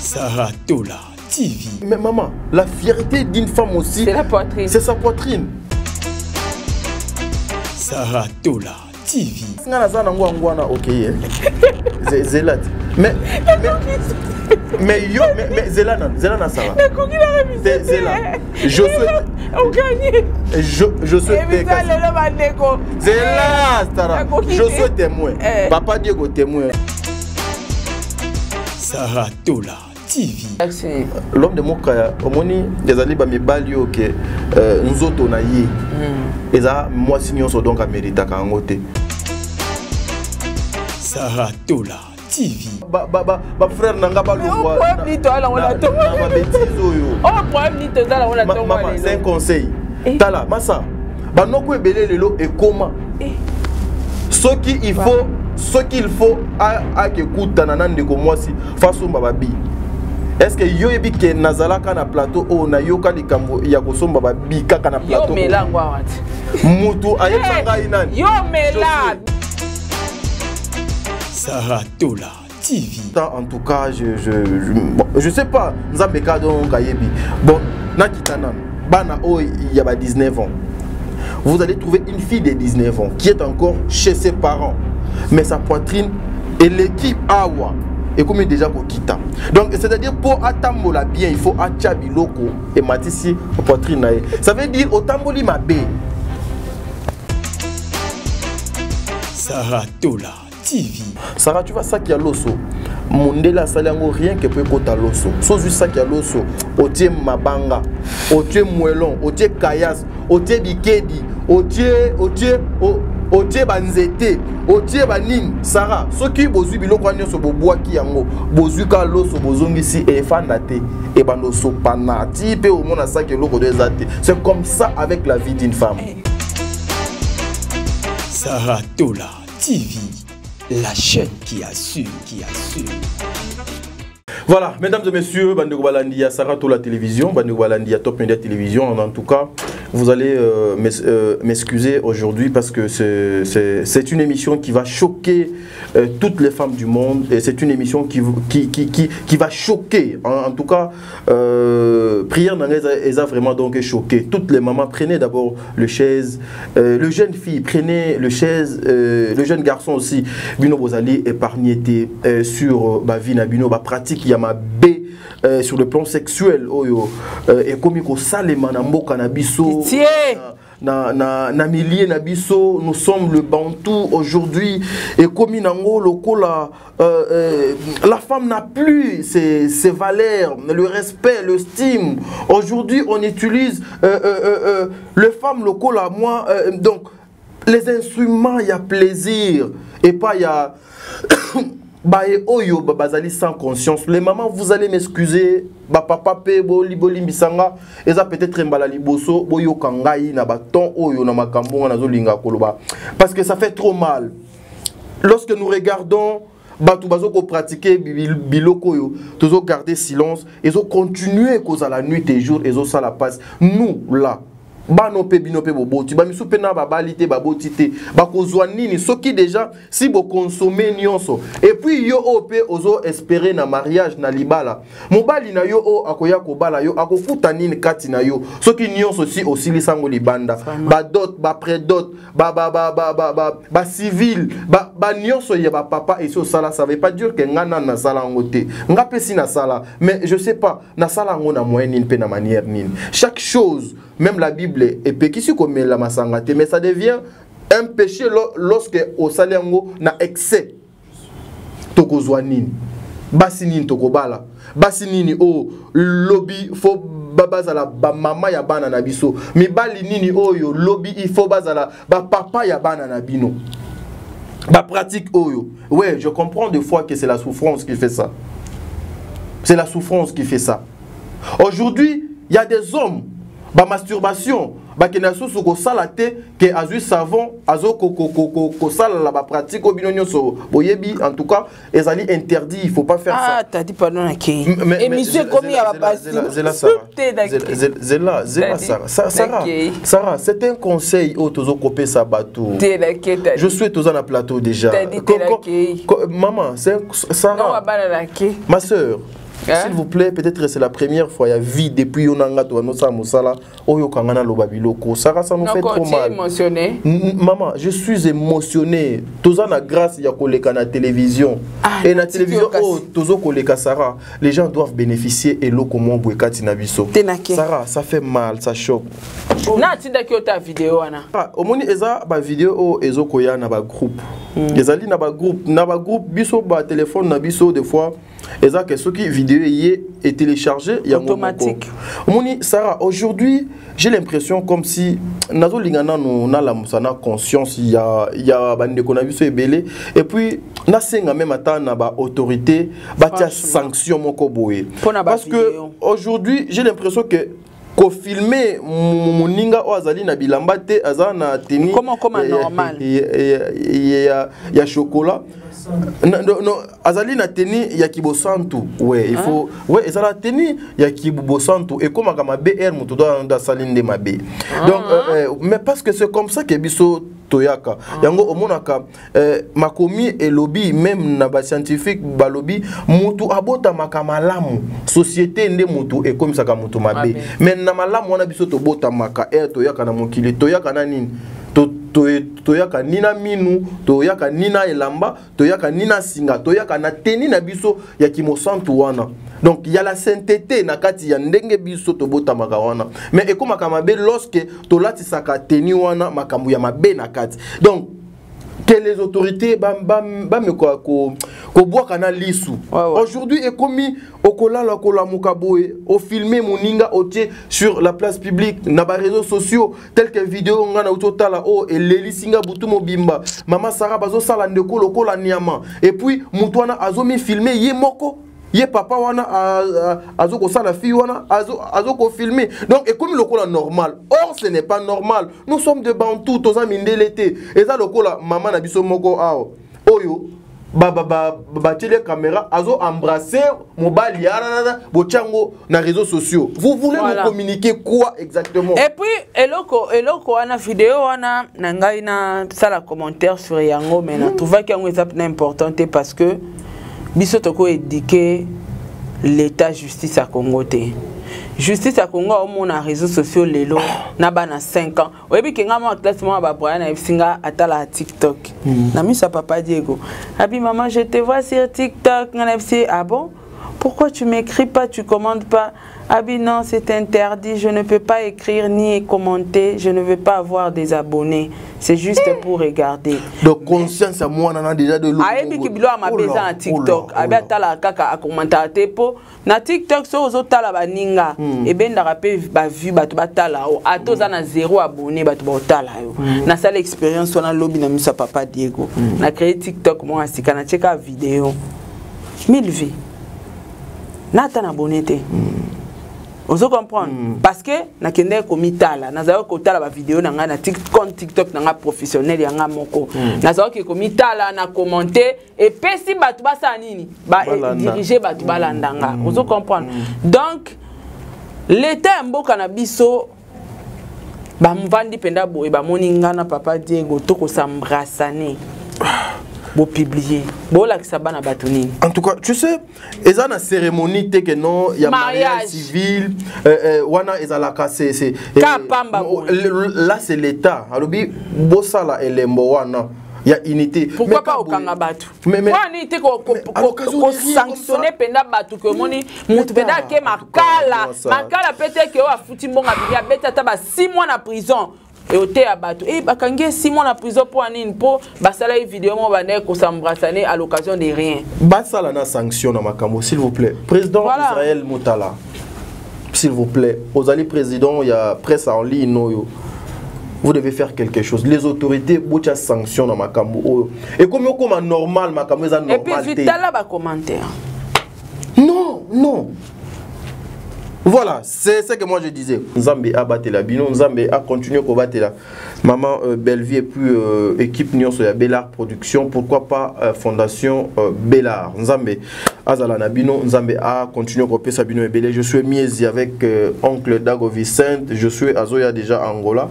Sarah Tola TV. Mais maman, la fierté d'une femme aussi, c'est la poitrine. C'est sa poitrine. Sarah Tola TV. Ok, Zélat. Mais Zélana Sarah. Zéla. Je souhaite. Je souhaite. Zéla Sarah. Je suis témoin. Papa Diego témoin. Sarah Tola TV. L'homme de Mokaya, au moni des alibas me balio que nous autres na yé. Et ça, moi signons so donc à mérita kangote. Sarah Tola TV. Ba frère nanga ba lo wa. Maman, c'est un conseil. Tala, massa. Ba noko ebele lelo et comment. Ce qu'il faut à que kuta nanande ko moi si façon bababi. Est-ce que yo ebi ke nazala kana plateau o na yo ka likambo ya ko somba babi kaka na plateau. Yo melangwa wati. Mutu ayetsanga inani. Yo mela. Sarah Tola TV. En tout cas, je sais pas. Nzambeka donc kayebi. Bon, nakitana bana o il y a 19 ans. Vous allez trouver une fille de 19 ans qui est encore chez ses parents. Mais sa poitrine et l'équipe awa et comme déjà kokita. Donc c'est-à-dire pour atambola bien, il faut achabi loko et matisi poitrine nae. Ça veut dire otamboli mabe. Sarah Tola TV. Sarah, tu vois ça qui a l'osso. Mondela salango rien que pour kota l'osso. So juste ça qui a l'osso. Otie mabanga, otie muelon, otie kayas, otie bikedi, otie banzete, otie banin. Sarah, ce qui bozu biloko nyonso boboa ki yango, bozu ka loso bozongisi e fandate e bando sopana. Ti pe au mona ça que loko de zate. C'est comme ça avec la vie d'une femme. Sarah Tola TV, la chaîne qui assure, Voilà, mesdames et messieurs, Bandeko Balandia, Sarah Tola Télévision, Bandeko Balandia Top Media Télévision. En tout cas, vous allez m'excuser aujourd'hui parce que c'est une émission qui va choquer toutes les femmes du monde et c'est une émission qui va choquer. En tout cas, prière n'a vraiment donc choqué. Toutes les mamans, prenez d'abord le chaise, le jeune fille, prenez le chaise, le jeune garçon aussi. Bino Bozali épargné sur ma vie, Bino, ma pratique, il y a ma B. Sur le plan sexuel, et comme il salema na mboka na biso, na milieu na biso, nous sommes le Bantou aujourd'hui, et comme inango lokola, la femme n'a plus ses valeurs, le respect, le stime. Aujourd'hui, on utilise les femmes lokola, moi, donc les instruments, il y a plaisir, et pas il y a Bae oyo bazali sans conscience. Les mamans, vous allez m'excuser. Ba papa pe boli mbisanga eza peut-être mbala liboso boyo kangai na baton oyo na makambo na zolinga koloba parce que ça fait trop mal. Lorsque nous regardons batu bazoko pratiquer biloko yo, tozo garder silence et zo continuer cause à la nuit et jour et zo ça la passe. Nous là bano pe bino pe boboti ba misu pe na babalite baboti te bakozwa nini soki déjà si bo consommer nyonso et puis yo op ozo espérer na mariage na libala mobali na yo o akoya ko bala yo akofuta nini kati na yo soki nyonso si osili sango libanda ba dot ba prédot ba civil ba nyonso ya ba papa et so sala ça veut pas dire que ngana na sala ngote nga pesi na sala mais je sais pas na sala ngona moyen nini pe na manière nini chaque chose. Même la Bible est péquissi comme la masangate, mais ça devient un péché lorsque au saliango na excès. Toko zwanini, basinini toko bala, basinini o lobby fo babazala ba mama ya bana na biso, mi bali nini oyo lobby il faut bazala ba papa ya bana na bino. Ba pratique oyo. Ouais, je comprends des fois que c'est la souffrance qui fait ça. C'est la souffrance qui fait ça. Aujourd'hui, il y a des hommes ba masturbation ba kenaso ko salate que azu savon azo ko sala la ba pratique au binonyo so boyebi en tout cas ezali interdit, il faut pas faire ça. Ah, t'as dit pardon à qui? Et monsieur comme il y a pas Sarah, c'est un conseil au tozo copé sabatou. Je suis tous en plateau déjà. Maman, c'est Sarah. Ma sœur, S'il vous plaît, peut-être c'est la première fois, il y a vie depuis Yonanga, Touanosa, Moussala, Oyo Kangana, Lobabiloko. Sarah, ça nous fait trop mal. Émotionné. Maman, je suis émotionné. Tous en a grâce, il y a Koleka na télévision. Et la télévision, oh, Tozo Koleka Sarah, les gens doivent bénéficier et l'eau comme on boueka Tinabiso. Sarah, ça fait mal, ça choque. Na tinda ki ta vidéo ana. Ah, au moni eza ba vidéo ezo koya na ba groupe. Ezali na ba groupe biso ba téléphone na biso des fois eza que ce qui vidéo est téléchargé il y a automatique. Au moni Sarah, aujourd'hui, j'ai l'impression comme si nazo lingana no na la musana conscience il y a bande ko na biso ebele et puis na senga même ata na ba autorité ba tia sanction moko boye. Parce que aujourd'hui, j'ai l'impression que ko filmer moninga o azali na bilamba te azana teni comment normal ya chocolat non azali na teni ya kibosantu ouais il faut ouais ezala teni ya kibosantu et comme kama BR muto do salinde mabe donc mais parce que c'est comme ça que biso toyaka yango omonaka makomi et lobby même na ba scientifique ba lobby mutu abota makamalamu société nde mutu et comme ça ka mutu mabe mais na malamu wana biso to bota maka toyaka na mokili toyaka na nini toyaka nina minu toyaka nina elamba toyaka nina singa toyaka na teni na biso ya kimosantu wana. Donc il y a la sainteté na kati ya ndenge biso to bota maka wana mais ekoma kamabe lorsque to lati saka teni wana makambu ya mabe na kati. Donc que les autorités me ko bois kana lisu. Aujourd'hui est commis au kola la kola mukaboe au filmer moninga otie sur la place publique na ba réseaux sociaux tels que vidéo ngana utotala o et leli singa butu mobimba mama Sarah bazo sala ndeko lokola niama et puis mutwana azomi filmer ye moko ye papa wana azoko sala fille wana azoko filmer donc et comme le cola normal or ce n'est pas normal nous sommes de Bantou toza mindelete et ça le cola maman na biso moko ao oyo ba télé caméra azo embrasser mobile ya bochango na réseaux sociaux. Vous voulez nous communiquer quoi exactement? Et puis eloko wana vidéo wana nangai na sala commentaire sur yango mais na trouva que yango est important parce que biso toko éduquer l'état justice à Congo te. Justice à Congo au na réseaux sociaux lelo na bana 5 ans. Oyebi kenga mo classement ba boya na singa atala TikTok. Na mi sa papa Diego. Abi maman je te vois sur TikTok na FC. Ah bon? Pourquoi tu m'écris pas, tu commandes pas? Abi non, c'est interdit, je ne peux pas écrire ni commenter, je ne veux pas avoir des abonnés. C'est juste pour regarder. Donc conscience à moi on a déjà de l'eau. Ayebi ki bilo ma beza na TikTok. Abi atala kaka a commenter po na TikTok so ozotala baninga et ben da rapé ba vu batu batala o atoza na 0 abonné batu batala yo. Na sala expérience on a lobby na misa papa Diego. Na créé TikTok moi asika na cheka vidéo. 1000 vues. Nata na abonné te. Vous comprenez? Parce que na kende komitala, na zayo kotala ba vidéo na nga na TikTok na nga professionnel ya nga moko. Na zayo ke komitala na commenter et pesi batu basa nini? Ba diriger batu balandanga. Vous comprenez? Donc l'état mboka na biso ba mvandi penda boye ba moninga na papa Diego toko s'embrasser. Beau publier, beau la sabana batoni. En tout cas, tu sais, ils ont une cérémonie que non, il y a mariage civil, wana ils ont la casse, c'est là c'est l'État. Alors bi bossala elembo wana. Il y a unité. Pourquoi pas au Kangabatu? Mais unité ko sanctionner penda batu que moni mutu penda ke makala peut-être que wa futi mbonga biya beta taba 6 mois en prison. Et au thé à bateau. Et bakange 6 mois en prison pour une pour basala vidéo mon bané ko s'embrasser à l'occasion de rien. Basala na sanction na makambo s'il vous plaît. Président Israël Moutala. S'il vous plaît, aux alliés président, il y a presse en ligne no. Vous devez faire quelque chose. Les autorités bocha sanction na makambo. Et comme normal makambo est normal. Et puis vite là bas commentaire. Non. Voilà, c'est ce que moi je disais. Nzambe a battu la bino, Nzambe a continué à battre la maman Bellevie et puis équipe Nyon Soya Bellard Production, pourquoi pas Fondation Bellard. Nzambe Azala Nabino, Nzambe a continué à copier Sabino et Bellé. Je suis Miezi avec oncle Dago Vicente, je suis Azoya déjà Angola.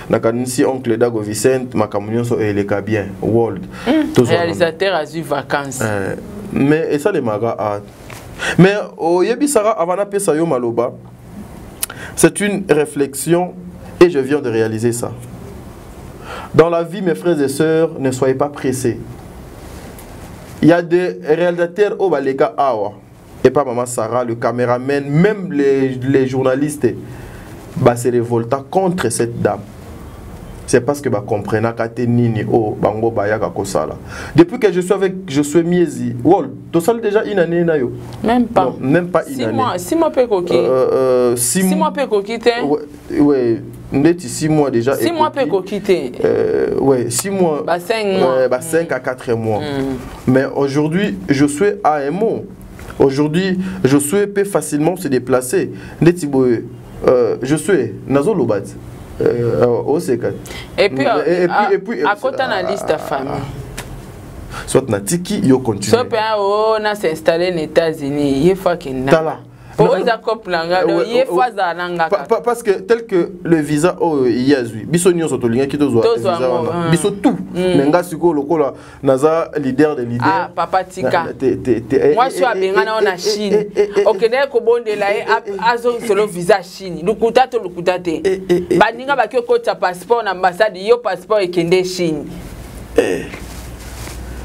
Nakanisi oncle Dago Vicente, ma communion sur les bien World. Réalisateur a eu vacances. Mais et ça les magas Mais au Yebi Sarah Avana Pesayo Maloba, c'est une réflexion et je viens de réaliser ça. Dans la vie, mes frères et sœurs, ne soyez pas pressés. Il y a des réalisateurs au Balega Awa, et pas Maman Sarah, le caméraman, même les journalistes, se révoltent contre cette dame. C'est parce que comprennent que nini o bango bayaka kosala. Depuis que je suis Miezi, Wol, tu sais déjà une année na yo. Même pas. Non, même pas une année. 6 mois pe koki. 6 mois pe koki te. Ouais, net 6 mois déjà. 6 mois pe koki te. Ouais, 6 mois. 5 mois. 5 à 4 mois. Mais aujourd'hui, je suis à un mot. Aujourd'hui, je suis peut facilement se déplacer. Je suis Nazo Lobat. Et puis, à côté de la liste de famille. Soit na tiki yo continue. Soit on a s'installé aux États-Unis, il faut qu'il n'a. Parce que tel que le visa au Yazu, bisonio soto linga qui doit visa biso tout. Nenga siko lokola naza leader de leader. Ah papa tika. Moi je suis à Bengana en Chine. Okende ko bondela azo solo visa Chine. Lukuta to lukuta te. Baninga bakyo ko ta passeport na ambassade yo passeport ekende Chine.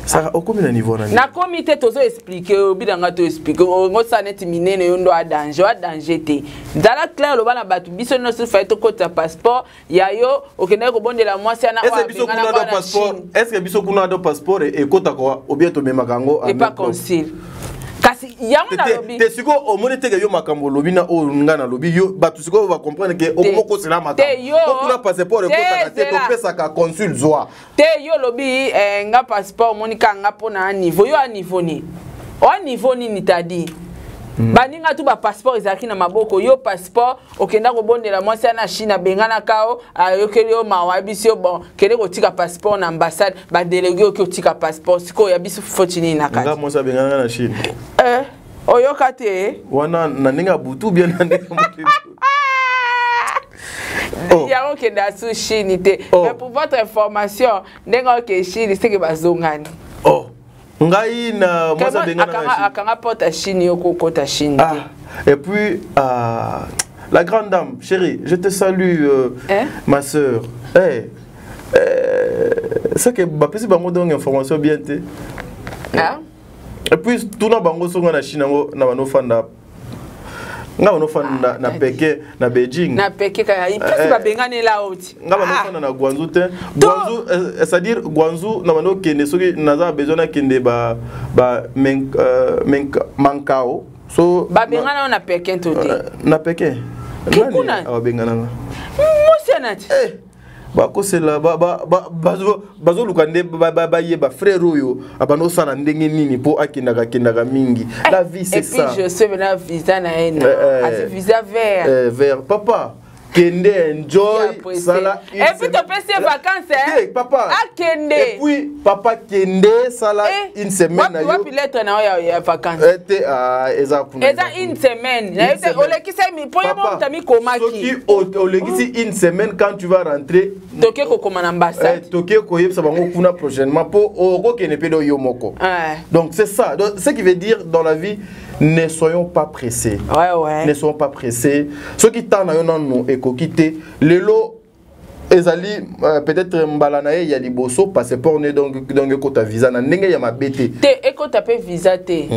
Ça au combien niveau na comité tozo expliquer bidanga to expliquer ngo saneti minene yo ndo a danger te ndala clair lo bana batu biso no se fait ko ta passeport ya yo okende ko bondela mwasi na wa bengana na passeport. Est-ce que biso kuna do passeport et kota ko ou bien to memaka ngo et pas consul kasi yango na lobi te siko o monete ke yo makambo lobi na o ngana lobi yo batu siko va comprendre que o moko sela mata ko kuna passeport ko ta te to pesa ka consul zoa te yo lobi nga passeport monika nga pona niveau yo a niveau ni o niveau ni nitadi baninga tu ba passeport ezaki na maboko yo passeport okenda ko bondela mwasi na Chine bengana kao ayokeli yo mawabisi yo bon kele ko tika passeport na ambassade ba délégué ko tika passeport siko ya biso fotini na kati nga mwasi bengana na Chine oyoka te wana na ninga butu bien na ninga mutu yango ke da su Chine te mais pour votre information ndenga ke Chine c'est que bazongani ngai na mwasi bengana na Chine akanga porte Chine yo ko kota Chine et puis la grande dame chérie je te salue ma sœur c'est que bapesi bango donc information bien te et puis tout na bango songa na Chine na bano fanda nga bano fanda na Pékin na Beijing na Pékin ka ipesi ba bengane la oti nga bano fanda na Guangzhou te Guangzhou c'est-à-dire Guangzhou na bano kende soki naza besoin na kende ba Mancao so ba bengana na Pékin to te na Pékin nani ba bengana mosenati bako sela bazo lukande ba frère oyo abano sana ndenge nini po akendaka mingi la vie c'est ça et puis je sais na visa na ena asi visa vert papa kende enjoy sala et puis tu peux ces vacances papa akende et puis papa kende sala une semaine yo wapi lettre na ya vacances eza une semaine na olekisa mi po yebo mtami komaki soki olekisi une semaine quand tu vas rentrer toke ko koma na ambassade toke ko yebsa bango kuna prochainement po oko kene pedo yo moko donc c'est ça donc ce qui veut dire dans la vie ne soyons pas pressés. Ne soyons pas pressés. Ceux qui t'en ont écoquité, les lots, ezali peut-être mbalanae ya liboso passeport ne donc kota visa na ndenge ya mabete. Te ekota pe visa te.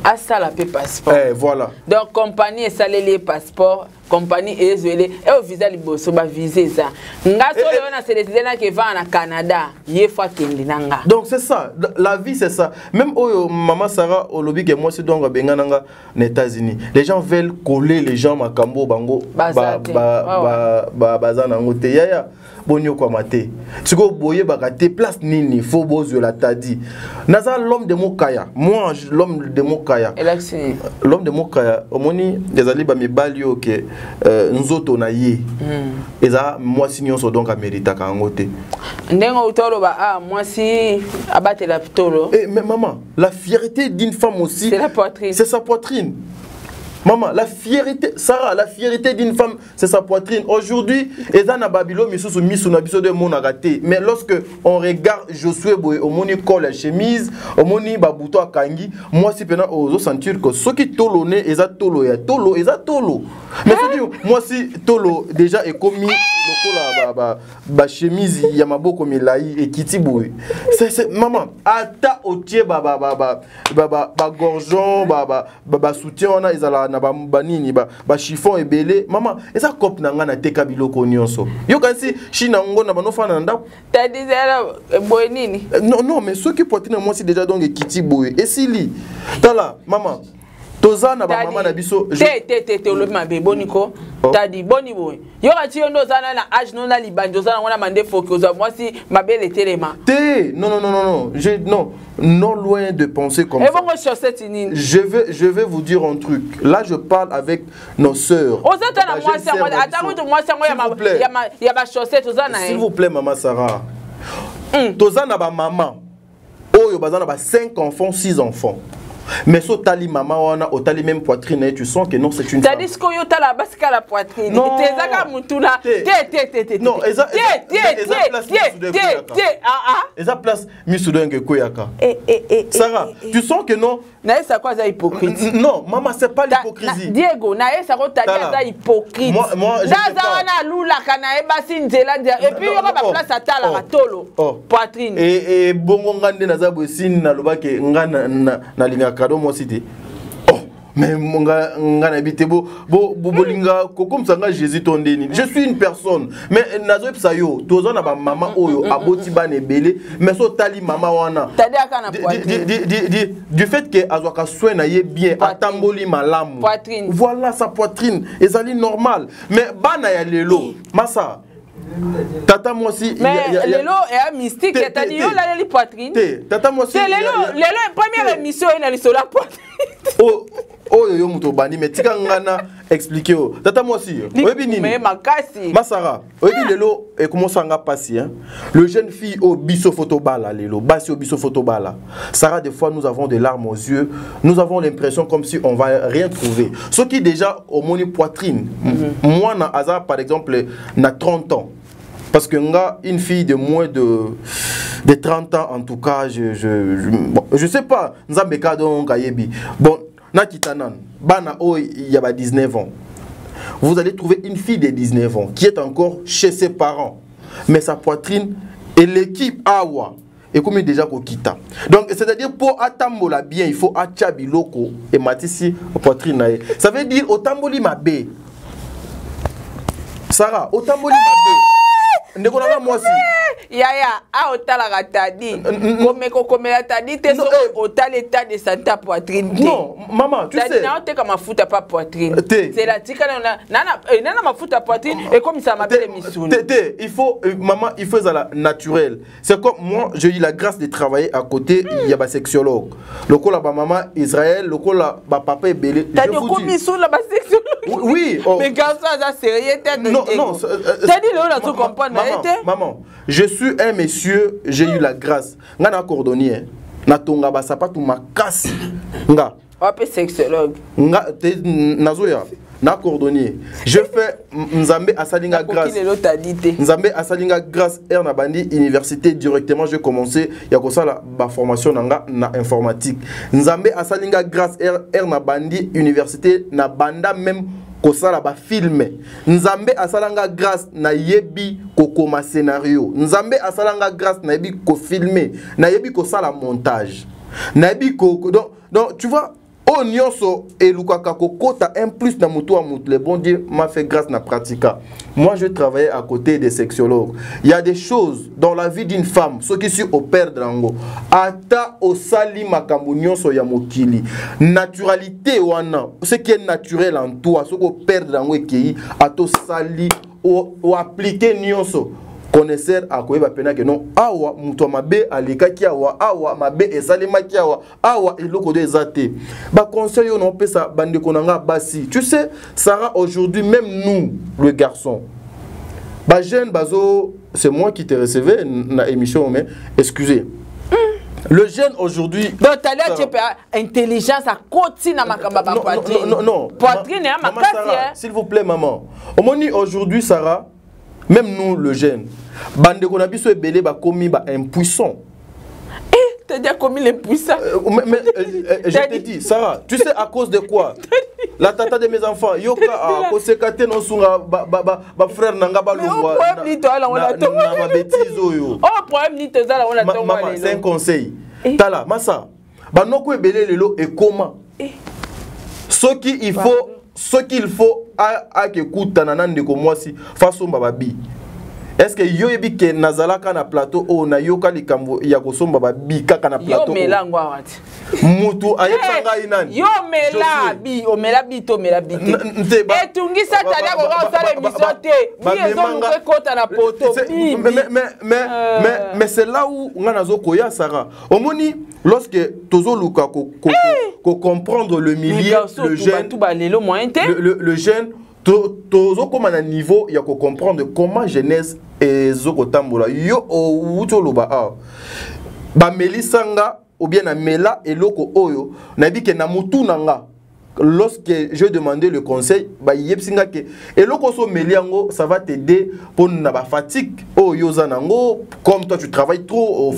Asala pe passeport. Voilà. Donc compagnie esale les passeports, compagnie ezwele et au visa liboso ba viser ça. Nga so le na célébrer na ke va na Canada, ye fa kende nanga. Donc c'est ça, la vie c'est ça. Même au maman Sarah au lobby que moi c'est donc bengananga aux États-Unis. Les gens veulent coller les gens makambo bango bazana ngote yaya. Bonio kwa mate. Siko boye bagate place nini faut bozo la tadi. Naza l'homme de Mokaya. Moi l'homme de Mokaya. L'homme de Mokaya omoni ezali ba mibali yo ke nzoto na ye. Eza moi signon so donc amerita ka ngote. Ndengo utolo ba moi si abate la pitolo. Mais maman, la fierté d'une femme aussi c'est la poitrine. C'est sa poitrine. Maman, la fierté, Sarah, la fierté d'une femme, c'est sa poitrine. Aujourd'hui, Eza na Babylone, mais sous mis na biso de mon raté. Mais lorsque on regarde Josué Boy, au moni col la chemise, au moni babuto a kangi, moi si pena ozo sentir que ce qui tolo ne eza tolo ya tolo eza tolo. Mais c'est moi si tolo déjà est commis ba chemise ya maboko milai et kiti boy. C'est maman, ata otie ba gorgeon ba soutien on a ezala na ba nini ba chiffon ebele maman eza cop na nga na teka biloko nyonso yo kasi china ngo na bano fana nda ta dizera boy nini non mais ceux qui portent moi si déjà donc kiti boy et sili tala maman tozana ba maman na biso te le mabe boniko ta di boni boy yo kati yo ndozana na age non na libanjo zana ngona mande fokoza moi si mabele telema te non non loin de penser comme ça. Je vais vous dire un truc. Là, je parle avec nos sœurs. S'il vous plaît, maman Sarah. Tozana ba maman. Oh, yo bazana ba 5 enfants, 6 enfants. Mais so tali maman wana o tali même poitrine et tu sens que non c'est une femme. T'as dit ce que yo tala basika la poitrine. Non. T'es zaka mutuna. Non, eza place misudenge koyaka. Sarah, tu sens que non. Na esa quoi ça hypocrite. Non, maman c'est pas l'hypocrisie. Diego, na esa ko tali ça hypocrite. Moi je sais pas. Na lula kana e basi nzela et puis yo ba place atala la tolo. Poitrine. Et bongo ngande na za bosini na lobake ngana na linga kado moi cité. Oh, mais mon gars ngana bitebo bolinga kokom sanga Jésus tondeni. Je suis une personne mais nazo psayo tozo na ba maman oyo aboti ba nebele mais so tali maman wana. Tadi akana poitrine. Du fait que azwaka soin na ye bien atamboli malamu. Poitrine. Voilà sa poitrine ezali normal mais bana ya lelo massa tata moi aussi mais lelo est mystique t'as dit yo la poitrine tata moi aussi lelo première émission il a sur la poitrine oh yo muto bandi mais tika ngana expliquer tata moi aussi oyebi nini mais makasi Masara oyebi lelo et comment ça nga passer hein le jeune fille au biso photo bala lelo basi au biso photo bala Sarah des fois nous avons des larmes aux yeux nous avons l'impression comme si on va rien trouver ce qui déjà au moni poitrine moi na hasard par exemple na 30 ans parce que nga une fille de moins de 30 ans en tout cas je sais pas nzambe kadon kayebi bon na kitanan bana o il y a 19 ans vous allez trouver une fille de 19 ans qui est encore chez ses parents mais sa poitrine et l'équipe awa et comme déjà kokita donc c'est-à-dire pour atambola bien il faut achabi loko et matisi poitrine nae ça veut dire otamboli mabe Sarah otamboli mabe ndeko na moi aussi yaya a otala gatadi komela tadi te so otala état de santé poitrine non maman tu sais na oteka mafuta pas poitrine c'est la tika na mafuta poitrine et comme ça m'appelle misuni il faut maman il faut ça naturel c'est comme moi j'ai eu la grâce de travailler à côté il y a ba sexologue lokola ba maman Israël lokola ba papa ebele je vous dis comme misuni la ba sexologue oui mais garçon ça sérieux tête non t'as dit là tu comprends maman je suis un monsieur j'ai eu la grâce nga na cordonnier na tonga ba sapatu makasi nga wape sexologue nga nazoya na cordonnier je fais nzambe asalinga grâce nzambe asalinga grâce na bandi université directement j'ai commencé ya ko sala ba formation na informatique nzambe asalinga grâce na bandi université na banda même kosala ba filme nzambe asalanga grâce na yebi kokoma scénario nzambe asalanga grâce na yebi ko filmer na yebi kosala montage na yebi donc tu vois oh nyonso et lukaka kokota un plus na mutu a mutu le bon Dieu m'a fait grâce na pratika moi je travaillais à côté des sexologues il y a des choses dans la vie d'une femme ce qui sur opère drango ata osali makambo nyonso ya mokili naturalité wana ce qui est naturel en toi ce ko perdre drango ekei ato sali ou appliquer nyonso connaisseur a koyeba pena que non awa muto mabe alikaki awa mabe esalemaki awa eloko de ezate ba conseil on peut ça bande konanga basi tu sais Sarah aujourd'hui même nous le garçon ba jeune bazo c'est moi qui te recevais na émission mais excusez Le jeune aujourd'hui. Donc, tu as intelligence à côté de ma poitrine. Non. Poitrine et ma casse. S'il vous plaît, maman. Aujourd'hui, Sarah, même nous, le jeune, bande qu'on a vu ce belé, commis impuissant. Tu as déjà commis l'impuissant. Je te dis, Sarah, tu sais à cause de quoi? La tata de mes enfants, yoka a kosekate non sunga ba frère nanga ba lungwa. Na bêtise oyo. Oh problème ni tozala on a tonga. Maman, c'est un conseil. Tala, massa. Ba noko ebele lelo et comment? Ce qu'il faut à que kuta nanande ko mwasi façon bababi. Est-ce que yo ebi ke nazala kana plateau o na yoka likambo ya kosomba babi kaka na plateau? Yo melangwa wati. Mutu ayetsanga inani. Yo mela bi, o mela bi to mela bi. Et tungisa talia ko ga sala misote. Bi ezo kota na poto. Mais c'est là où on a zokoya Sarah. Omoni lorsque tozo luka ko comprendre le milieu, le jeune tozo comme à un niveau il y a qu'on comprendre comment jeunesse et zokotambola yo o utoloba a ba melisanga ou bien na mela et loko oyo na bi ke na mutu nanga lorsque je demandais le conseil ba yepsinga ke et loko so meliango ça va t'aider pour na ba fatigue oyo zanango comme toi tu travailles trop au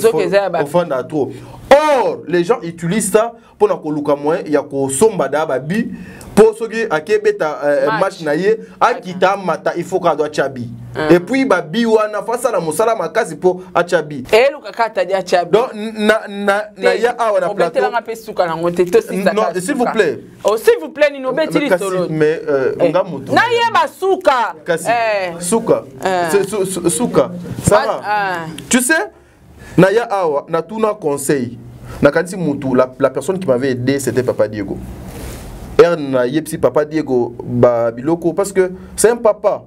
fond da trop. Or les gens utilisent ça pour na koluka moins il y a ko somba da babi pour ceux qui a kebeta match naie a kita mata il faut qu'on doit chabi et puis babi wana face à la musala makasi pour a chabi et le kakata dia chabi donc na ya awa na plateau non s'il vous plaît oh s'il vous plaît ni no beti solo mais nga mutu na ye basuka suka suka ça va tu sais na ya awa na tuna conseil na kanisi mutu la personne qui m'avait aidé c'était Papa Diego. Papa Diego Biloko parce que c'est un papa.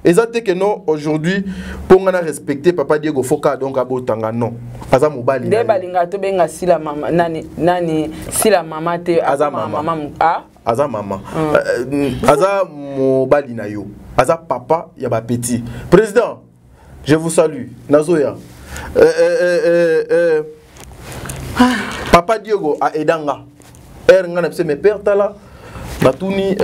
Exactement que non aujourd'hui pour qu'on a respecté Papa Diego Foka donc abotanga non. Aza mobali. De balinga to benga sila mama nani sila mama te aza mama. Aza mama. Aza mobali na yo. Aza papa ya ba petit. Président, je vous salue. Nazoya. Papa Diego a edanga. Ngana pse me père tala. Batuni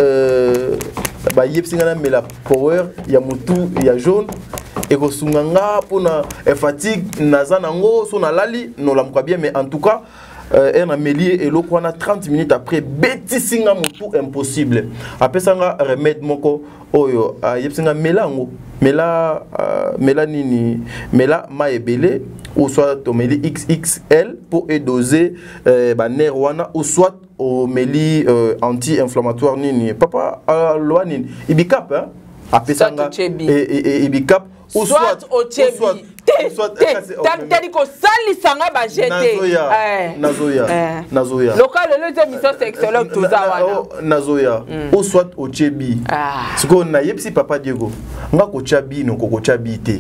ba yepsingana mais la power ya mutu ya jaune et ko sunganga pona fatigue nazanango so na lali no la bien mais en tout cas un melier et l'eau 30 minutes après betisinga mutu impossible après ça remède moko oyo yepsinga melango mela nini mela maebele ou soit tomeli XXL pour doser baner wana ou soit au meli anti-inflammatoire nini papa loi nini ibicap hein après ça et ibicap ou soit au chebi t'as dit que sali sanga ba jeté nazoya local le émission sexologue tout ça wana nazoya ou soit au chebi ce qu'on na yepsi Papa Diego nga ko chabi no ko chabi te.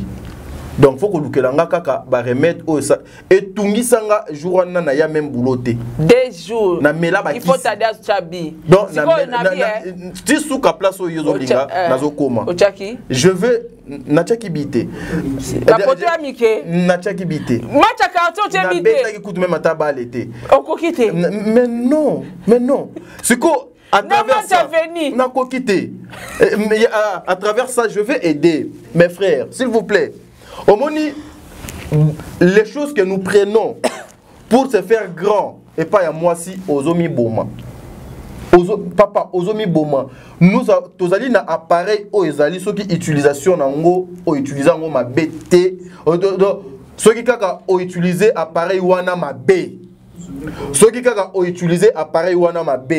Donc faut que lukelanga kaka ba remettre au ça et tungisanga jour na ya même bouloté 2 jours na mela ba il faut t'aider à chabi donc na ti souka place au yozolinga nazo koma je veux na chaki bité la pote amike na chaki bité matcha carton tu bité na écoute même ta balle été okokité mais non c'est quoi à travers ça, à travers ça, je vais aider mes frères, s'il vous plaît. Au moni, les choses que nous prenons pour se faire grand, et pas à moi si, aux omi boma. Papa, aux omi boma. Nous avons un appareil aux ezali, ceux qui utilisent nango, ou utilisent ma BT, ceux qui ont utilisé appareil wana ma B. Ceux qui ont utilisé appareil wana ma B.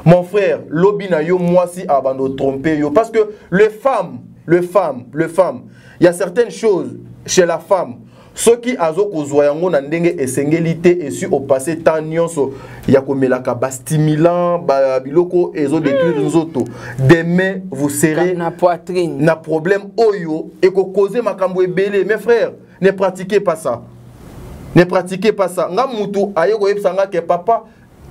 Mon frère, lobby na yo moi si abando tromper yo parce que les femmes, il y a certaines choses chez la femme. Ceux qui azoko zoyango na ndenge esengelité et su au passé tant nyonso ya komelaka ba stimulant ba biloko ezo détruire nzoto. Demain vous serez na poitrine. Na problème oyo et ko causer makambo ebele. Mes frères, ne pratiquez pas ça. Ne pratiquez pas ça. Nga mutu ayeko yebsanga ke papa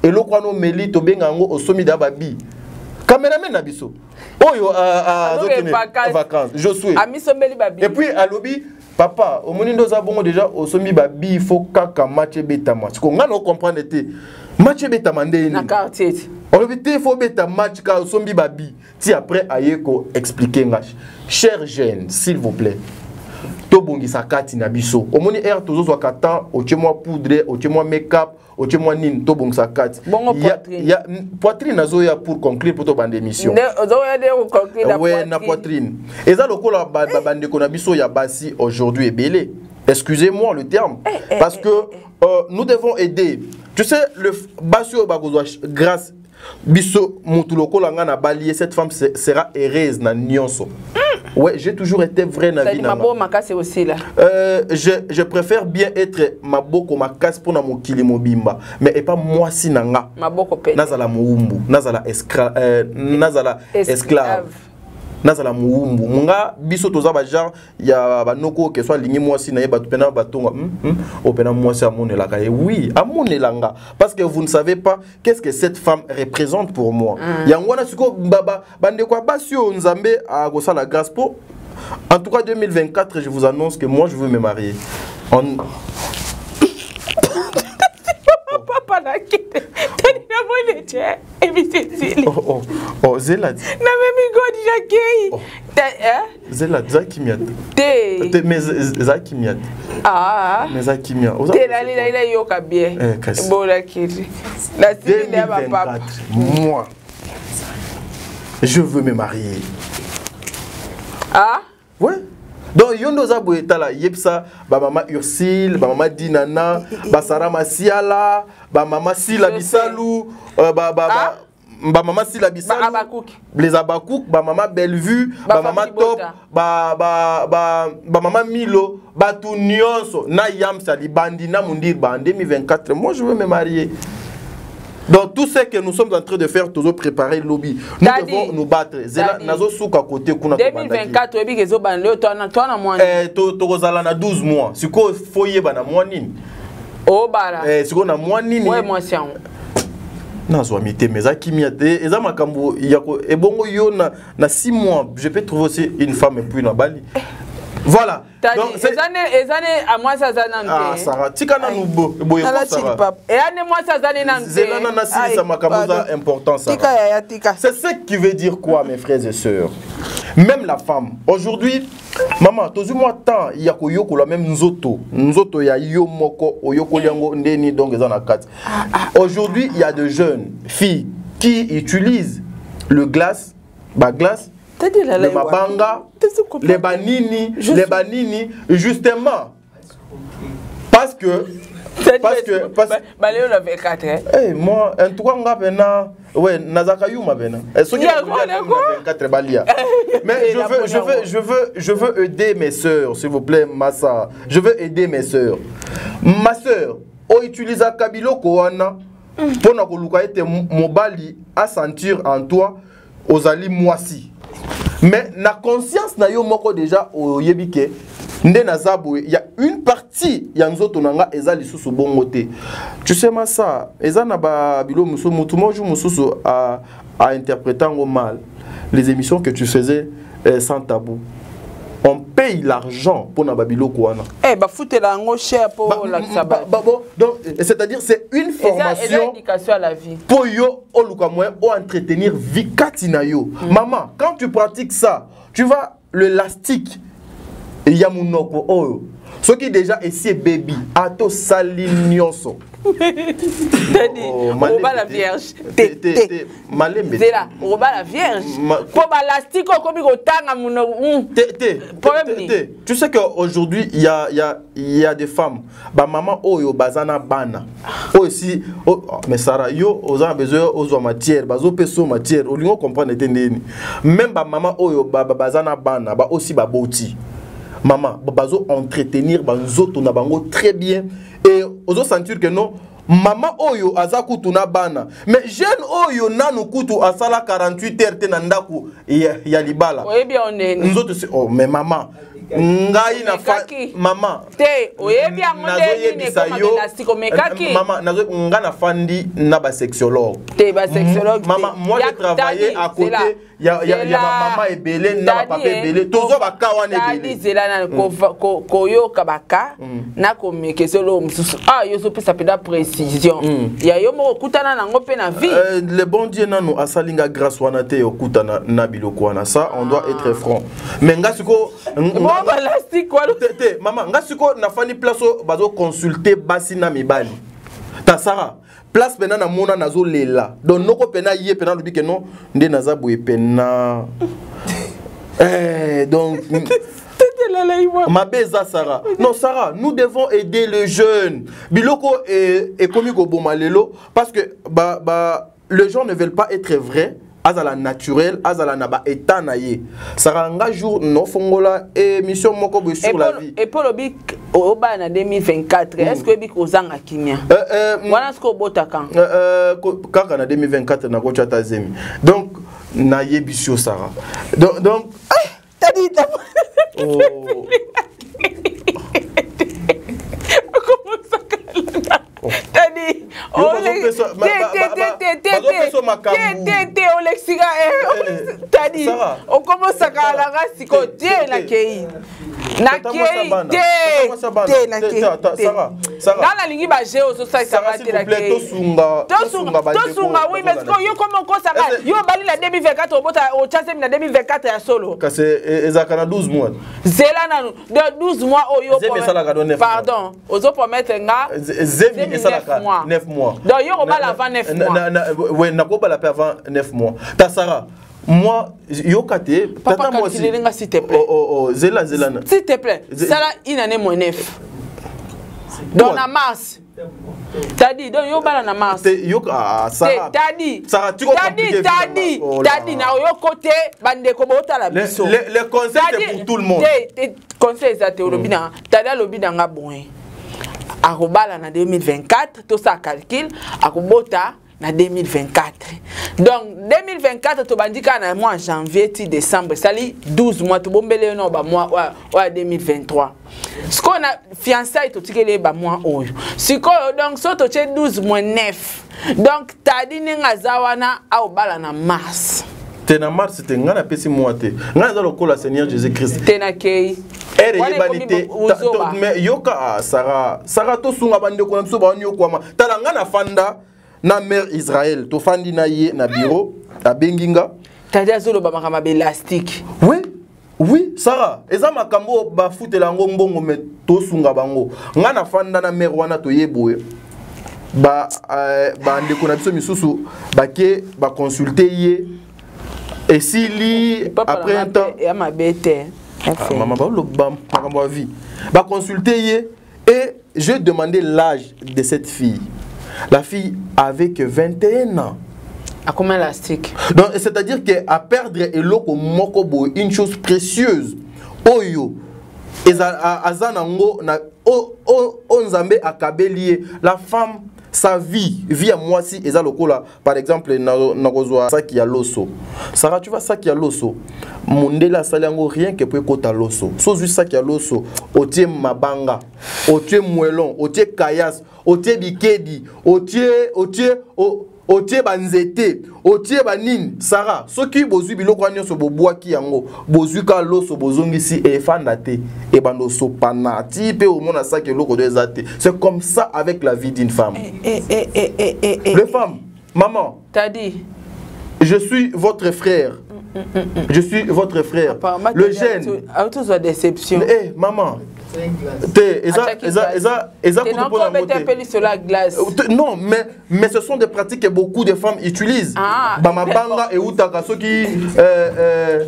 et le quoi no meli to bengango au somi da babi cameraman na biso oyo a vacances je suis ami sombeli babi et puis à lobby papa au monindo za bongo déjà au sombi babi il faut kaka match beta match ko ngana comprendre te match beta mandé na quartier on le il faut beta match ka au sombi babi ti après ayeko expliquer ngash cher jeune s'il vous plaît to bongi sakati na biso au moni air tozo zo katan o moi poudre o moi make-up o moi nin to bongi sakati ya poitrine nazo ya pour conclure pour to bande émission ouais na poitrine eza lokola bande ko na biso ya basi aujourd'hui ebele excusez-moi le terme parce que nous devons aider tu sais le basio bakozwa grâce biso mutu lokola nga na balier cette femme sera heureuse na nyonso. Ouais, j'ai toujours été vrai na vie na. C'est aussi là. Je préfère bien être maboko makasi pour na mokili mobimba mais et pas moi si nanga. Maboko pe. Nazala muumbu, nazala esclave. Nazala muumbu. Munga biso toza ba genre ya banoko que soit lingi moi si na yeba pena batonga opena moi si amonela ka. Oui, amonelanga parce que vous ne savez pas qu'est-ce que cette femme représente pour moi. Yangwana siko baba bande kwa basio nzambe a gosa la grâce pour en tout cas 2024 je vous annonce que moi je veux me marier. Papa na kite. Tani na mole che. Oh, Zela. Na memi godi jakei. Zela zakimiat. Te mais zakimiat. Ah. Mais zakimia. Te la ila yoka bien. Bon la kiri. La sili de ma papa. Moi. Je veux me marier. Ah? Ouais. Donc yondo za boetala yepsa ba mama Ursile, ba mama Dinana, ba Sara Masiala, ba mama Sila Bisalou, ba mama Sila Bisalou, les Abakouk, ba mama Bellevue, ba mama Top, ba mama Milo, ba tout nyonso na yam sa di bandi na mundir ba en 2024. Moi je veux me marier. Donc tout ce que nous sommes en train de faire, toujours préparer le lobby. Nous devons nous battre. Zela nazo souka côté kuna 2024 obi kezo banle to na mwa. Tokozala na 12 mois. Siko foyer bana mwa nini? O bara. Siko na mwa nini? Ouais moi sian. Nazo amité mais akimiate eza makambo yako ebongo yo na 6 mois, je peux trouver aussi une femme et puis na Bali. Voilà. Donc ces années à moi ça zanante. Ah Sarah, tikana nubo boye Sarah. Et année moi ça zanane nante. Zelana na sili ça makamuza important ça. C'est ce qui veut dire quoi mes frères et sœurs? Même la femme. Aujourd'hui, maman, tozu moi temps il y a ko yoko la même nzoto ya yo moko oyoko liango ndeni donc ezana kati. Aujourd'hui, il y a de jeunes filles qui utilisent le glace, le mabanga, les banini, justement parce que Baléo l'avait 4 hein. Eh moi un tour nga bena ouais nazaka yuma bena. So 24 balia. Mais je veux aider mes sœurs s'il vous plaît Massa. Je veux aider mes sœurs. Ma sœur, o utilisa kabilo ko wana pona ko luka ete mobali a sentir en toi ozali mwasi. Mais la conscience na yo moko déjà au yebike nde nazabwe il y a une partie ya nzoto nanga ezali susu bongote. Tu sais ma ça ezana ba bilo muso mutu moju mususu a interprétant mal les émissions que tu faisais sans tabou. On paye l'argent pour na babilo kwana. Eh ba foutre la ngo cher pour la sabat. Donc c'est-à-dire c'est une formation éducation à la vie. Pour yo oluka moyen o entretenir vie katina yo. Maman, quand tu pratiques ça, tu vas le lastique yamunoko oyo. Ce qui déjà ici baby ato salinioso. Roba la vierge. Zela, roba la vierge. Pour balastique comme tanga muno. Tu sais qu'aujourd'hui il y a des femmes. Ba maman oyo bazana bana. Aussi mais Sarah yo oza besoin ozo matière, bazo peso matière. Olingo comprendre tendeni. Même ba maman oyo bazana bana, ba aussi ba boti. Maman, bazo entretenir banzoto na bango très bien et ozo sentir que non maman oyo azakutu na bana mais jeune oyo nanu kutu asala 48 heures te na ndaku ya libala. Oui bien on est. Nzoto oh mais maman ngai na fa mama te oyebi yango nde nini ekoma élastique omekaki mama nazo nga na fandi na ba sexologue te ba sexologue mama moi je travaillais à côté ya maman ebele na papa ebele tozo baka wana ebele zela na koyoka baka na komeke solo mususu yo so pesa peda précision ya yo mo kutana nango pe na vie le bon Dieu nanu asalinga grâce wana te okutana na biloko wana ça on doit être franc mais nga siko te maman nga siko na fani place bazo consulter basi na mibali ta Sarah place pena na mona nazo lela donc noko pena yé pena lobi ke non nde naza boye pena donc ma beza Sarah non Sarah nous devons aider les jeunes biloko et komi ko bomalelo parce que les gens ne veulent pas être vrais azala naturel azala na ba état na ye saranga jour no fongola émission moko bo sur la vie et pour le bic au ba na 2024 est-ce que bic ozanga kimia wana ce ko botaka kaka na 2024 na ko chata zemi donc na yebisio Sarah donc t'as dit comment ça t'as dit t'as dit on commence à la siko tie na kei na lingi ba jeo so sa samate la kei tosunga oui mais yo comment ko ça va yo bali la 2024 obota o chance na 2024 ya solo kasi ezaka na 12 mois zela na de 12 mois oyo pardon ozo promettre nga 9 mois donc yo ba la avant 9 mois ouais na ko ba la avant 9 mois ta Sarah moi yokate papa moi aussi s'il te plaît zela s'il te plaît ça là une année moins 9 dans la mars t'as dit donc yo bala na mars yo Sarah t'as dit na yo côté bande ko bota la biso les conseils c'est pour tout le monde conseils ça théolobina t'as dit lobina nga bon akobala na 2024 to ça calcul akobota na 2024 donc 2024 to bandika na mois janvier ti décembre sali 12 mois to bombele no ba mois wa 2023 ce qu'on a fiançailles to tikele ba mois oyo siko donc so to 12 mois 9 donc tadi ninga zawana au bala na mars tena mars te ngana pesi mois te ngana za lokola Seigneur Jésus Christ tena kei banité mais yoka Sarah to sunga bande ko na so ba nyo kwa tala ngana fanda na mère Israël to fandi na ye na bureau à Benginga tadia zolo ba makama élastique oui Sarah eza makambo ba futela ngo mbongo me to sunga bango ngana fanda na mère wana to yeboye ba ndeko na biso misusu ba ke ba consulter ye et si li après un temps ya mabete maman ba lo ba makambo a vie ba consulter ye et je demandais l'âge de cette fille. La fille avait que 21 ans. À combien élastique? Donc, c'est-à-dire qu'à perdre une chose précieuse. Oyo. La femme, sa vie à moi si par exemple ça qui a l'osso. Sarah, tu vois ça qui a l'osso. Mondela salango rien que pour kota l'osso. So juste ça qui a l'osso. Otie mabanga, otie muelon, otie kayas, otie bikedi, otie banzete, otie banin. Sarah, ce qui bozu biloko anyo so boboa ki yango, bozu ka l'osso bozongisi e fandate e bando so panati pe au mona ça que loko de zate. C'est comme ça avec la vie d'une femme. Les femmes, maman. T'as dit. Je suis votre frère. Je suis votre frère. Le gène. Auto déception. Eh, maman. Non, mais ce sont des pratiques que beaucoup de femmes utilisent. Bamabanga et utaka, ceux qui,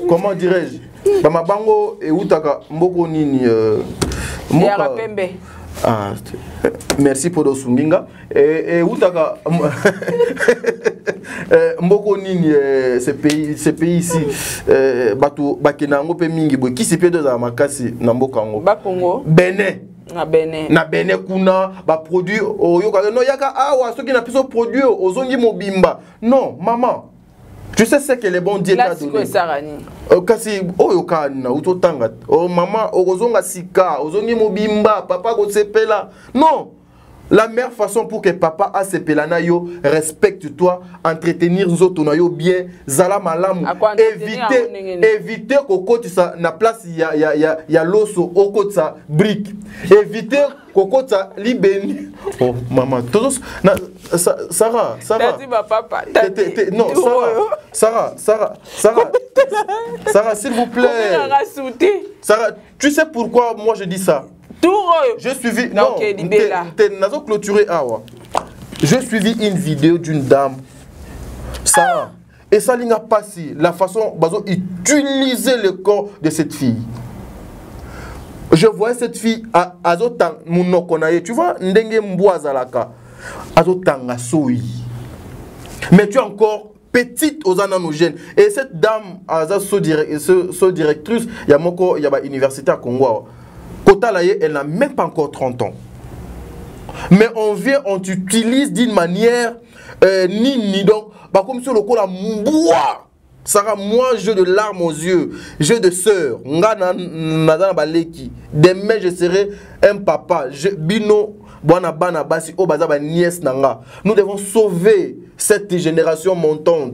comment dirais-je, Bamabango et utaka, mboko nini, ah, merci pour Dosunginga. Et utaka, mboko nini, ce pays ici, batu bakenango pe mingi boy, qui s'y peut de zamakasi nambokango. Bakongo. Benin. Na Benin kuna ba produit oyoka no yaka awa ceux qui na piso produit ozongi mobimba. Non, maman. Tu sais ce que les bons Dieu t'a donné. kasi oyo kana utotanga maman okozonga sika ozongi mobimba papa ko sepela non. La meilleure façon pour que papa a ses pelana yo respecte-toi, entretenir nzoto na yo bien, zala malamu, éviter koko sa na place ya loso oko sa brique. Éviter koko sa libeni. Oh maman, tous Sarah. T'as dit ma papa. Non, Sarah, s'il vous plaît. Sarah, tu sais pourquoi moi je dis ça? J'ai suivi. Non, t'es clôturé. J'ai suivi une vidéo d'une dame. Sarah. Et ça n'a pas passé. La façon dont utiliser le corps de cette fille. Je vois cette fille à Azotang Munokonaye. Tu vois, Ndenge Mboazalaka. Azotanga Soui. Mais tu es encore petite aux ananogènes. Et cette dame, sa directrice, il y a une université à Congo. Elle n'a même pas encore 30 ans. Mais on t'utilise d'une manière ni donc comme sur le coup la mboua. Sarah, moi jeu de larmes aux yeux, jeu de sœur. Demain je serai un papa. Bino bana basi obaza nièce nanga. Nous devons sauver cette génération montante.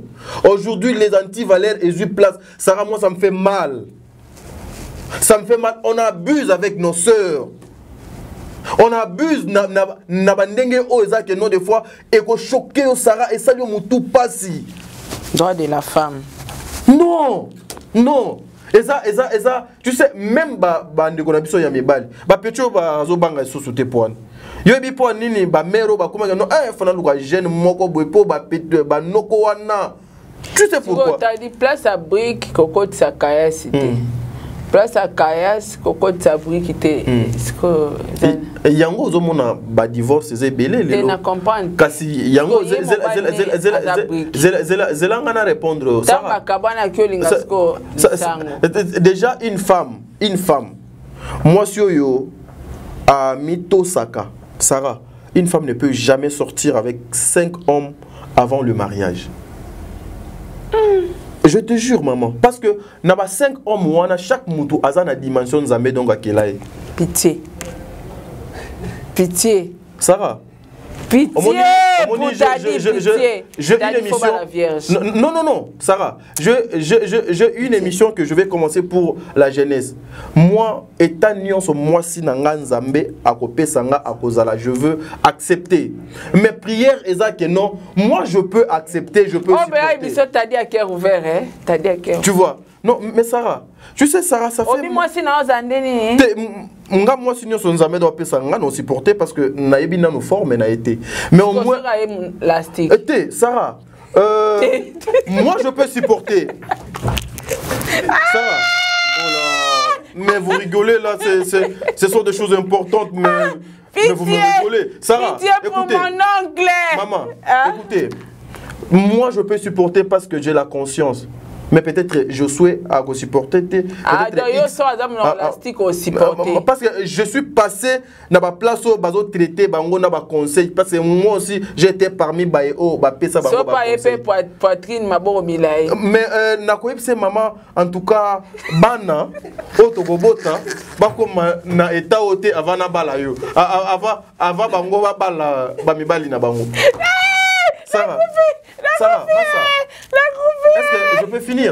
Aujourd'hui les anti-valeurs et eu place. Sarah, moi ça me fait mal. Ça me fait mal. On abuse avec nos sœurs. On abuse na bandenge oza que non des fois et ko choquer au Sarah et ça lui mutu pasi. Droit de la femme. Non. Et ça, tu sais même ndeko na biso ya mibali. Ba petio ba zo banga so soute poane. Yo bi poane nini ba mero ba kuma non fana luka jeune moko boepo ba petio ba noko wana. Tu sais pourquoi? Tu as dit place à brique coco de sa kaya cité. Place à Kayas, Coco de Sabri qui était. Yango zomona ba divorce c'est belé les. Tu ne comprends pas. Kasi yango zela ngana répondre ça. Déjà une femme. Moi si yo à Mitosaka, Sarah, une femme ne peut jamais sortir avec 5 hommes avant le mariage. Je te jure, maman. Parce que n'a pas 5 hommes, chaque moutou a une dimension de Zambé donc à Kelaï. Pitié. Sarah. Pitié. J'ai une émission. Non, Sarah. J'ai une émission que je vais commencer pour la jeunesse. Moi, étant moi si nangan Zambé à kopé sanga à kozala, je veux accepter. Mes prières est que non. Moi, je peux accepter, je peux. Oh, mais t'as dit à cœur ouvert, hein? T'as dit à cœur. Tu vois? Non, mais Sarah, tu sais, Sarah, ça fait. Moi, si non, Zandeni. Moi, si nous sommes jamais doit ça, nous supporter parce que naïbi n'a nos formes n'a été. Mais au moins. Sarah, moi, je peux supporter. Sarah, oh là, mais vous rigolez là, ce sont des choses importantes, mais vous me rigolez. Sarah, écoutez, mon oncle. Maman, écoutez, moi, je peux supporter parce que j'ai la conscience. Mais peut-être je souhaite à vous supporter. Parce que je suis passé dans ma place où bazo traité bango na ba conseil parce que moi aussi j'étais parmi baeo ba pesa bango ba conseil. Poitrine maboro milai. Mais na ko yebse maman en tout cas bana otobobota ba koma na état oté avant na bala yo avant bango ba bala ba mibali na bango. Sarah, est-ce que je peux finir?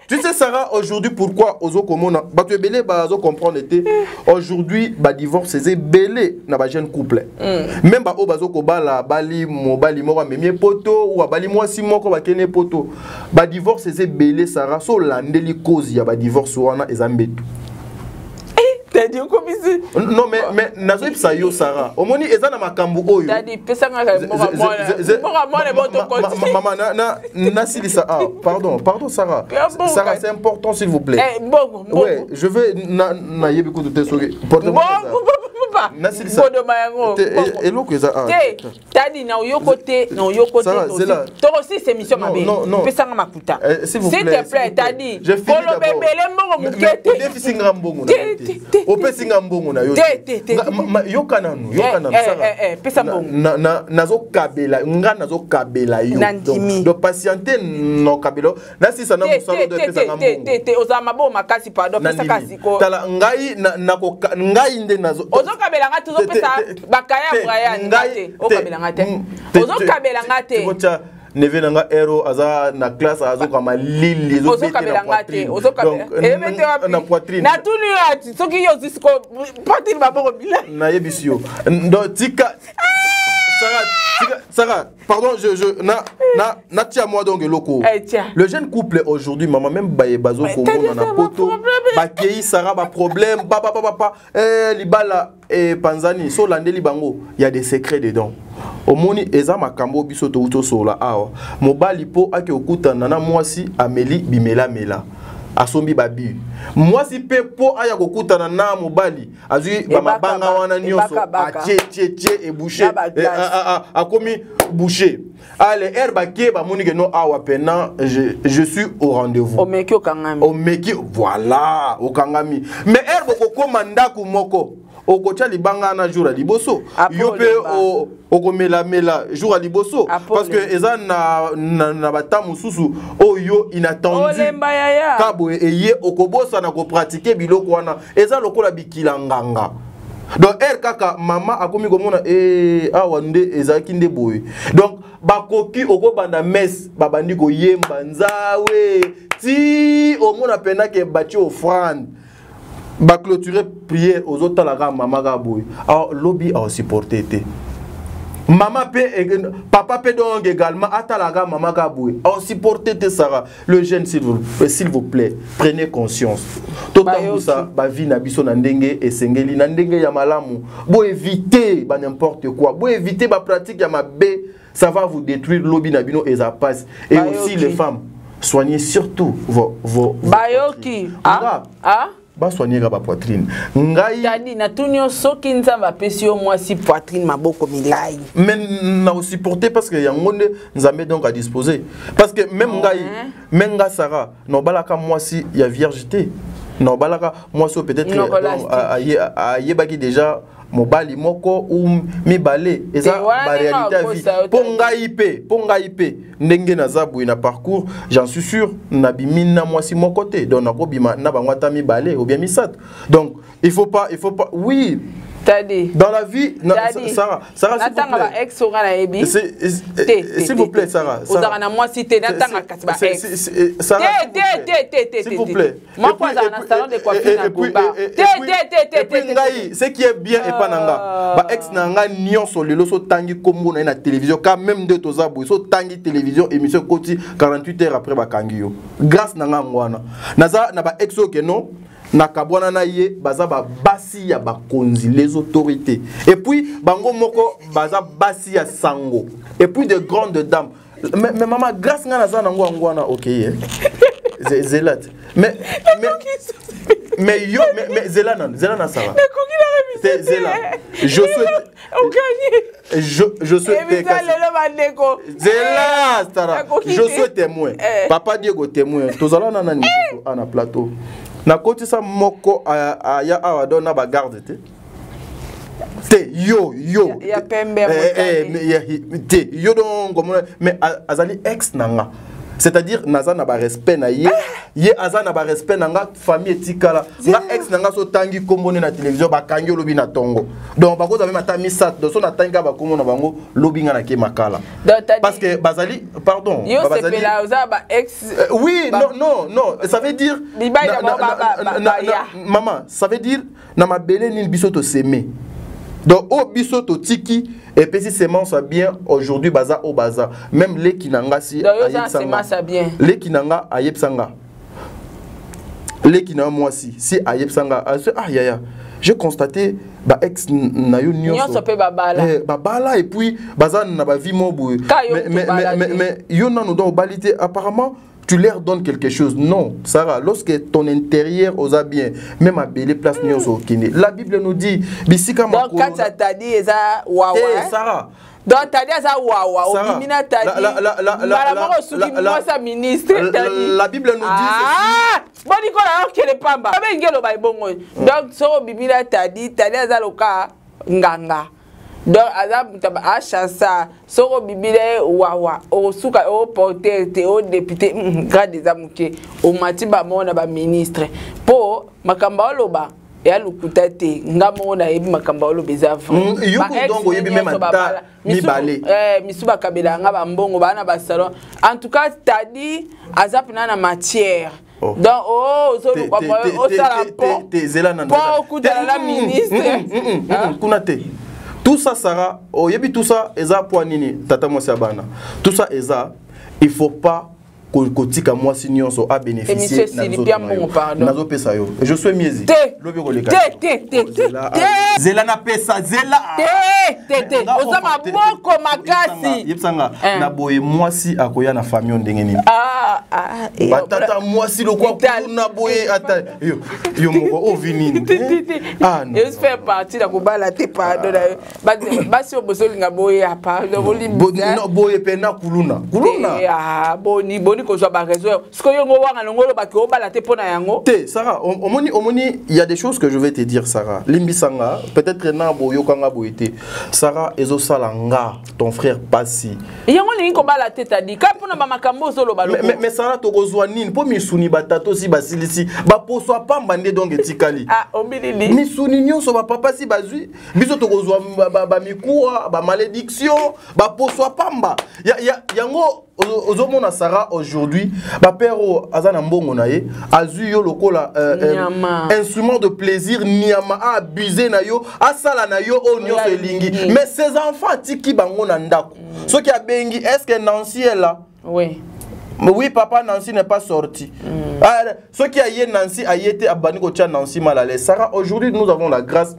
Tu sais Sarah, aujourd'hui pourquoi Ozo Komona Batu belé bazo comprendre était aujourd'hui ba divorce c'est belé na ba jeune couple. Même ba o bazo ko bala bali mobali moko memie poto ou bali moi si moko ba kene poto. Ba divorce c'est belé Sarah so landeli cause ya ba divorce wana ezambetu. T'as dit quoi ici? Non mais nazo ipsa yo Sarah. Omoni ezana makambu oyo. T'as dit pesa nga moi les boto continue. Maman na silisa pardon Sarah. Sarah c'est important s'il vous plaît. Bon. Ouais, je vais na yebi ko te soki. Bon, papa bodo mayango eloko eza tadi na oyoko te to aussi c'est mission mabe pesanga makuta s'il te plaît tadi polo bebele mbongo mukete odefisinga mbongo na opesinga mbongo na yo yokana pesa mbongo nazokabela nga nazokabela yo donc patienter no kabelo na sisa na musalo de pesanga mbongo ozama bo makasi pardon pesa kasi ko tala ngai nde nazo ozokabela nga tozopesa bakaya Brian ngate okabela ngate ozokabela ngate neve nanga ero aza na classe azokama lili ozokabela ngate ozokabela na poitrine na tuni ati soki yo zisiko poitrine baboko bila na yebisio ndo tika Sarah, pardon, na tia moi donc loko. Le jeune couple aujourd'hui, maman même baye bazo Congo na poto, ba kei Sarah ba problème, papa, libala et Panzani, so lande libango, il y a des secrets dedans. Au moni eza makambo biso to uto sola awa. Mobali po ake okuta nana mwasi Amélie bimela mela. Asombi babi. Mwasi pe po aya kokutana na mobali. Azui ba mabanga wana nyonso tie et boucher. Akomi boucher. Allez herba ke ba moni ke no awa pena je suis au rendez-vous. Omeki okangami. Omeki voilà, okangami. Mais herbo kokoma ndaku moko. Okocha libanga na jour à liboso yope okomela mela jour à liboso parce que eza na batamu susu oyo inattendu kabo eye okobosa na ko pratiquer biloko wana eza lokola bikilanganga donc kaka mama akomi komona awa nde ezaki nde boye donc bakoki okobanda mes babandi ko yemba nzawe ti omona pena ke bati offrande ba clôturer prière aux autres la maman gaboui alors lobby a supporté maman papa peut donc également atalaga maman gaboui a supporté Sarah le jeune s'il vous plaît prenez conscience tout ça ba vie na biso na ndenge et sengeli na ndenge ya malamu bo éviter ba n'importe quoi bo éviter ba pratique ya mabe ça va vous détruire lobby na bino et ça passe et aussi les femmes soignez surtout vos bayoki ba soigner ba poitrine ngai tadi na tunyo soki nzamba pesi yo mwasi poitrine maboko milai mais na supporter parce que yangonde nzambe donc à disposer parce que même ngai menga Sarah no balaka mwasi ya viergeté no balaka mwasi peut-être ayebaki déjà mobali moko ou mibale eza ba réalité à vie ponga IP ndenge na zabu ina parcours j'en suis sûr na bimina mwasi moko te donc na ko bima na bangwata mibale ou bien misat donc il faut pas oui Tadi. Dans la vie, Sarah, s'il vous plaît, Sarah. S'il vous plaît. Moi, quoi, dans un salon de coiffure, ce qui est bien et pas nanga. Ba ex nanga nion sur le loso tangi kombo na télévision quand même de tozabu so tangi télévision émission koti 48 heures après ba kangio. Grâce nanga ngwana. Naza na ba exo ke non. Nakabwana na ye baza ba basi ya bakonzi les autorités et puis bango moko baza basi ya sango et puis de grandes dames mais maman grâce ngana za nango ngwana OK Zelat mais yo mais Zelana Sarah Zela je souhaite je souhaite Zela Sarah je souhaite témoin papa Diego témoin tozala na nani na plateau na koti sa moko aya awadona ba garde te yo ya pembe te yo donc mais azali ex nanga c'est-à-dire naza na ba respect na ye aza na ba respect nanga famille etikala nga ex nanga so tangi kombo na télévision ba kangi lobi na tongo donc ba koza même atami sat donc so na tanga ba kombo na bango lobi nga na ke makala parce que bazali pardon yo c'est là oza ba ex oui non ça veut dire maman ça veut dire na mabele ni biso to s'aimer donc au biso to tiki et puis si semence bien aujourd'hui baza au baza même les kinangasi les kinanga ayepsanga les kinanga moi si ayepsanga ya j'ai constaté ba ex na yo nyonso babala et puis baza na ba vie mobu mais yo nanu do balité apparemment tu leur donnes quelque chose. Non, Sarah, lorsque ton intérieur osa bien, même à belle place, la Bible nous dit, donc quand ça t'a dit, ça, waouh, Sarah. Donc t'as dit ça, waouh, Bimina t'a dit, la Bible nous dit, bon, Nicolas, ok, les pamba, donc, so Bimina t'a dit, ça, loka, nganga. Donc, à chansa, soro bibile wawa, au souka, au porteur, au député, grade des amouquets, au matiba mona ba ministre. Po, makamba loba, et à l'oukutate, ngamona ebi makamba loba bezavre. Yoko dongo yebi même ata, mi balé. Misuba kabela, ngaba mbongo, bana ba salon. En tout cas, t'as dit, azap nana matière. Donc, oh, ça la po, la ministre. Kunate. Tout ça, Sarah, tout ça, Eza Poanini, Tata Moussabana. Tout ça, Eza, il ne faut pas que moi signons à bénéficier de je suis miezi. Zela na pesa, Zela. Osama moko makasi. Yepsanga, na boye moi si akoya na famille ndengeni. Batata moi si le quoi na boye ata yo moko ovini. Ah non. Je fais partie de la te pardon. Basi obosolinga boye apa. No boye pena kuluna. Ah boni ko zo ba réseau. Ce que yo ngowanga ngolo ba ko bala te pona yango. Sarah, omoni il y a des choses que je vais te dire Sarah. Limbisanga, peut-être na boyo kanga boité. Sarah ezo salanga, ton frère Passi. Yango lingi ko bala te tadi. Ka pona ba makambo zo lo balo. Mais Sarah to kozwa nini po misuni batato si basilisi ba poso pamba nde donc etikali. Ah, ombilili. Misuni nyonso ba papa si bazui. Biso to kozwa ba mikuwa, ba malédiction, ba poso pamba. Yango ozomona Sarah aujourd'hui, ba père azana mbongo na ye, azu yo lokola instrument de plaisir niama a abusé na yo, asala na yo o nyonso elingi. Mais ces enfants tiki bango na ndako. Ce qui a bengi, est-ce que Nancy est là? Oui. Mais oui, papa Nancy n'est pas sorti. Ce qui a yé Nancy a été abani ko tia Nancy mal à l'aise. Sarah, aujourd'hui nous avons la grâce.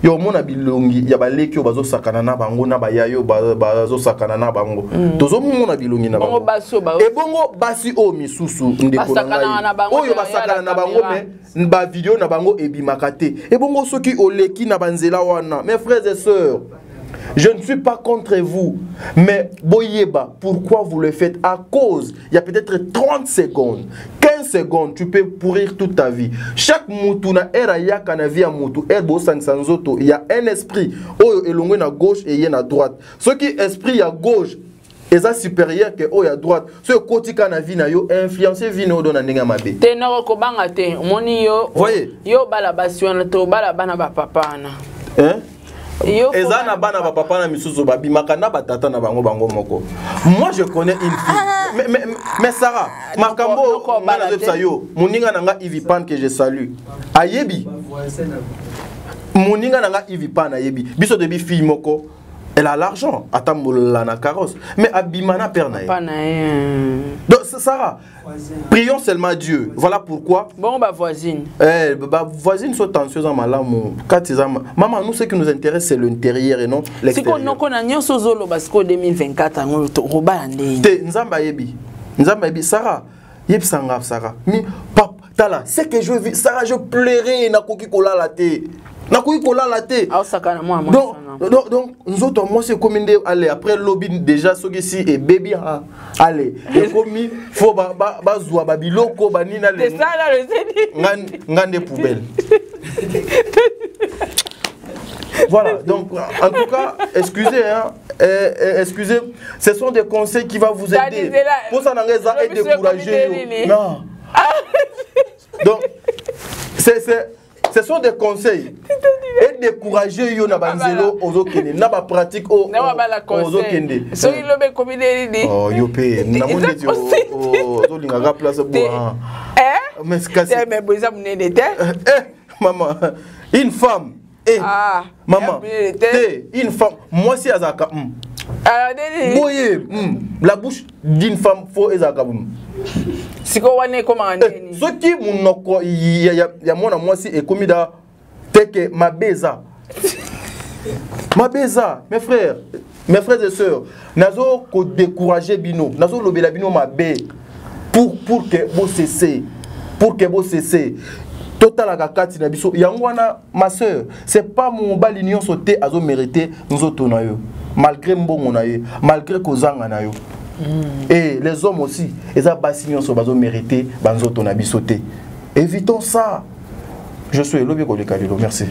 Yo mona bilongi ya baleki yo bazo sakana na bango na bayayo bazo sakana na bango tozo mona bilongi na bango e bongo basi o misusu ndeko na ngai oyo basakana na bango me ba video na bango ebimakate e bongo soki oleki na banzela wana. Mes frères et sœurs, je ne suis pas contre vous, mais boyeba, pourquoi vous le faites? À cause, il y a peut-être 30 secondes, 15 secondes, tu peux pourrir toute ta vie. Chaque moutou na era ya kanavi a moutou, erbo sansanzoto, il y a un esprit, oyo elongwe na gauche et y na droite. Ce qui esprit à gauche, est supérieur que oyo à droite. Ce côté kanavi na yo influencer vino do na ndenge mabe. Te no ko banga te, moni yo. Voyez. Yo bala basiwana to bala bana ba papa na. Hein? Ezana bana ba papa na misusu ba bimaka na batata na bango moko. Moi je connais une fille. Mais Sarah, makambo bana zepsa yo, moninga nanga Ivipan que je salue. Ayebi. Moninga nanga Ivipan ayebi. Biso debi fille moko. Elle a l'argent, atambola na carrosse, mais abimana pernae. Donc Sarah, prions seulement Dieu. Voilà pourquoi. Bon bah voisine. Voisine sont anxieuses en malamou. Maman, nous ce qui nous intéresse c'est l'intérieur et non l'extérieur. C'est qu'on a nyon sozolo parce qu'en 2024 on roba ande. Te nzamba yebi. Nzamba yebi Sarah. Yeb sanga Sarah. Mi pap tala, c'est que je vis Sarah je pleurais na koki kola la te. Na koki kola la te. Ah sakana moi. Donc nous autres moi c'est comme aller après lobby déjà ce qui et baby allez et comme faut ba zwa ba biloko ba nina le. C'est ça là le ngande poubelle. Voilà, donc en tout cas, excusez, hein, excusez, ce sont des conseils qui vont vous aider. Pour ça, et décourager. Non. Donc, ce sont des conseils. Et décourager yo na banzelo ozokende na ba pratique o ozokende. So il le met comme il dit. Oh yo pe na monde dit o linga ga place bo. Mais c'est mais boza munene te. Maman, une femme. Maman, une femme, moi si Azaka. Boye, la bouche d'une femme faut Azaka. Si quoi on est comment ce qui mon il y a moi si et comme da teke ma beza. Ma beza, mes frères et sœurs, nazo ko décourager bino, nazo lobela bino ma bé. pour que vous cessez. Pour que vous cessez. Total la kakati na biso. Yangwana, ma soeur, c'est pas mon bal l'union sauté à zo mérité nous autres na yo. Malgré mbongo na yo, malgré kozanga na yo. Et les hommes aussi, ils ont pas signé sur bazo mérité banzo ton abi sauté. Évitons ça. Je suis le Kalilo, merci.